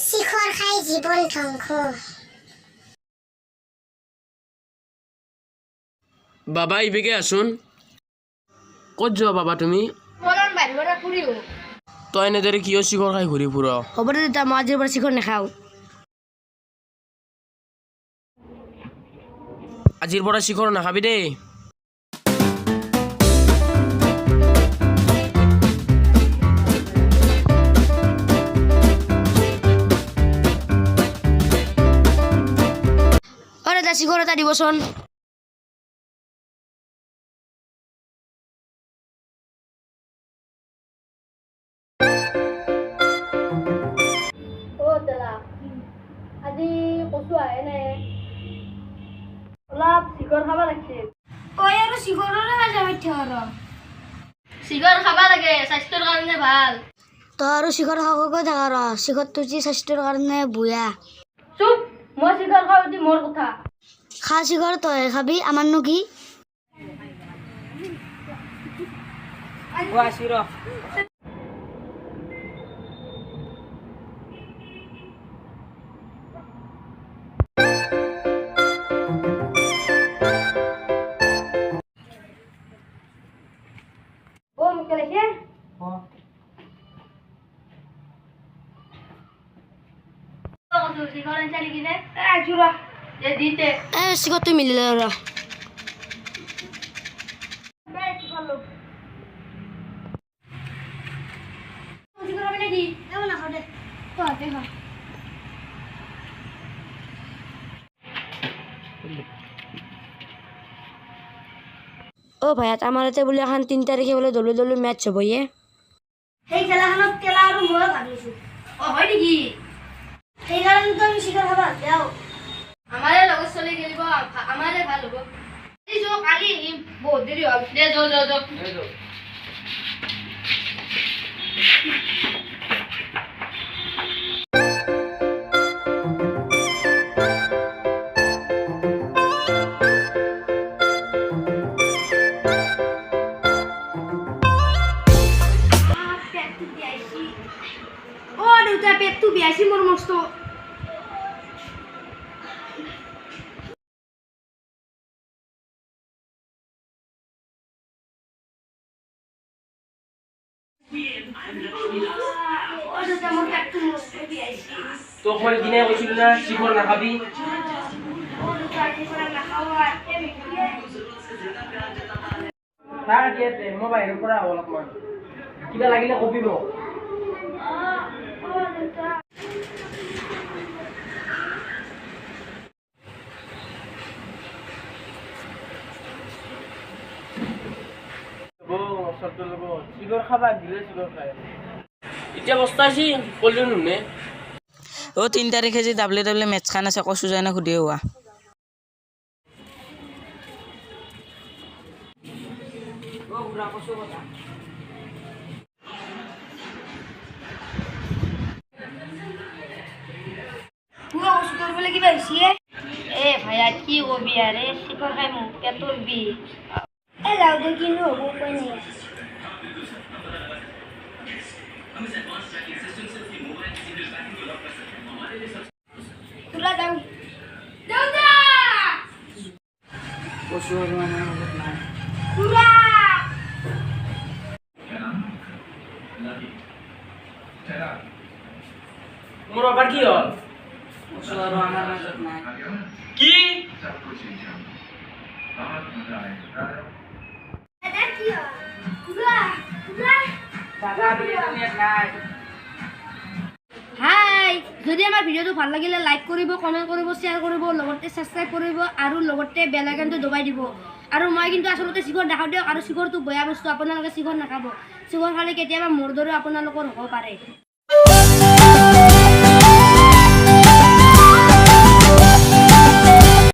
শিখৰ খাই জীবন ধ্বংস। বাবা ইবেগে আসুন। ক'ত যোৱা বাবা তুমি? মৰণ বাহিৰৰ ফুৰিও তই এনেদৰে কিয় শিখৰ খাই ঘূৰি ফুৰ? হ'ব দে দেউতা, মই আজিৰ পৰা শিখৰ নাখাওঁ। আজিৰ পৰা শিখৰ নাখাবি দেই। অ দাদা, শিখৰ এটা দিবচোন। আজি কচু আহে নাই, অলপ শিখৰ খাব লাগিছিল। তই আৰু শিখৰৰে খাই যাবি আৰু শিখৰ খাব লাগে, স্বাস্থ্যৰ কাৰণে ভাল। তই আৰু শিখৰ খাবকৈ থাকা ৰ, শিখৰটো যে স্বাস্থ্যৰ কাৰণে বেয়া। চুপ, মই শিখৰ খাওঁ এটি মোৰ কথা। খা শিখৰ, তই খাবি, আমাৰনো কি? শিখৰটো মিলিলে ৰ। অ ভাইয়াত, আমাৰ ইয়াতে বোলে এখন 3 তাৰিখে বোলে দলু দলু মেটচ হ'ব। সেই খেলাখনত কেলা আৰু ময়ো ভাবিছোঁ। অ হয় নেকি? সেইকাৰণেতো আমি শিখৰ খাব যাওঁ। আমাৰে লগত চলি খেলিব, আমাৰে ভাল হ'ব। কালি বহুত দেৰি হ'ল। দে যাওঁ। অ দেউতা, পেটটো বিয়াইছি মোৰ মস্ত। তোক মই দিনে কৈছিলো না শিখৰ নাখাবি। মই বাহিৰৰ পৰা আহো অলপমান, কিবা লাগিলে কবি মোক। শিখৰ খাবা দিলে শিখৰ খাই এতিয়া বস্তা আছি কলিও নুনে। 3 তাৰিখে যে ডাবলে মেটচ খান আছে, কচু যায় না সুধি হোৱা। কিবা হৈছে এ ভাইয়া, কি কবি আৰে, শিখৰ খাই মোক পেটৰ বিষ। যাওঁ দে, কিনো হ'ব, উপায় নাই। কচু আৰু আমাৰ লগত নাই। মোৰ বাবাৰ কি হ'ল? কচু আৰু আমাৰ মাজত নাই। কি? হাই, যদি আমাৰ ভিডিঅ'টো ভাল লাগিলে লাইক কৰিব, কমেণ্ট কৰিব, শ্বেয়াৰ কৰিব, লগতে ছাবস্ক্ৰাইব কৰিব আৰু লগতে বেল আইকনটো দবাই দিব। আৰু মই কিন্তু আচলতে শিখৰ নাখাওঁ দিয়ক, আৰু শিখৰটো বেয়া বস্তু, আপোনালোকে শিখৰ নাখাব। শিখৰ খালে কেতিয়াবা মোৰ দৰে আপোনালোকৰ হ'ব পাৰে।